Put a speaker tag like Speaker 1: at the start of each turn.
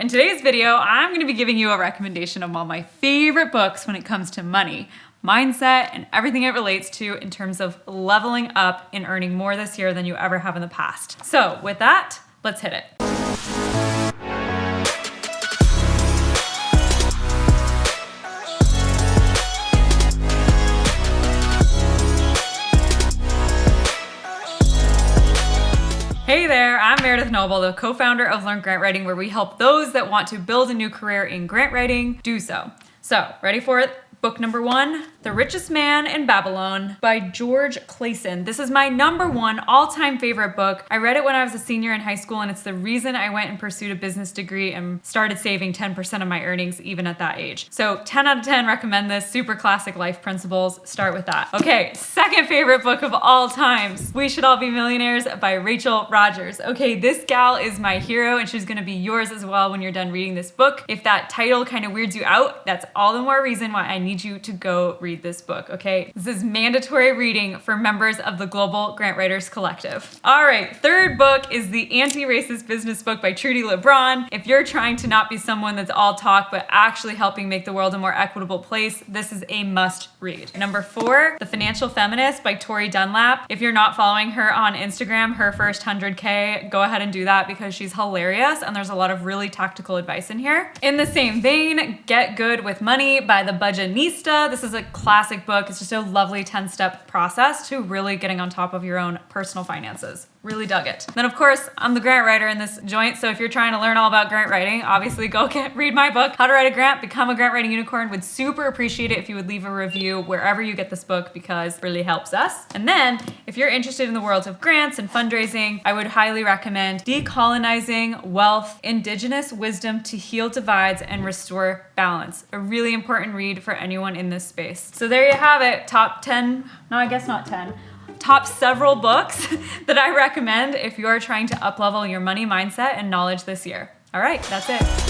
Speaker 1: In today's video, I'm gonna be giving you a recommendation of all my favorite books when it comes to money, mindset, and everything it relates to in terms of leveling up and earning more this year than you ever have in the past. So with that, let's hit it. Hey there, I'm Meredith Noble, the co-founder of Learn Grant Writing, where we help those that want to build a new career in grant writing do so. So, ready for it? Book number 1, The Richest Man in Babylon by George Clason. This is my #1 all-time favorite book. I read it when I was a senior in high school, and it's the reason I went and pursued a business degree and started saving 10% of my earnings even at that age. So 10 out of 10 recommend this. Super classic life principles. Start with that. Okay, second favorite book of all times, We Should All Be Millionaires by Rodgers. Okay, this gal is my hero, and she's gonna be yours as well when you're done reading this book. If that title kind of weirds you out, that's all the more reason why I need you to go read this book, okay? This is mandatory reading for members of the Global Grant Writers Collective. All right, third book is the Antiracist business book by Trudi Lebrón. If you're trying to not be someone that's all talk, but actually helping make the world a more equitable place, this is a must read. Number 4, The Financial Feminist by Tori Dunlap. If you're not following her on Instagram, her first 100K, go ahead and do that because she's hilarious and there's a lot of really tactical advice in here. In the same vein, Get Good with Money by the Budgetnista. This is a classic book. It's just a lovely 10-step process to really getting on top of your own personal finances. Really dug it. Then of course, I'm the grant writer in this joint, so if you're trying to learn all about grant writing, obviously go read my book, How to Write a Grant, Become a Grant Writing Unicorn. Would super appreciate it if you would leave a review wherever you get this book because it really helps us. And then, if you're interested in the world of grants and fundraising, I would highly recommend Decolonizing Wealth, Indigenous Wisdom to Heal Divides and Restore Balance. A really important read for anyone in this space. So there you have it, top 10, no, I guess not 10. Top several books that I recommend if you're trying to uplevel your money mindset and knowledge this year. All right, that's it.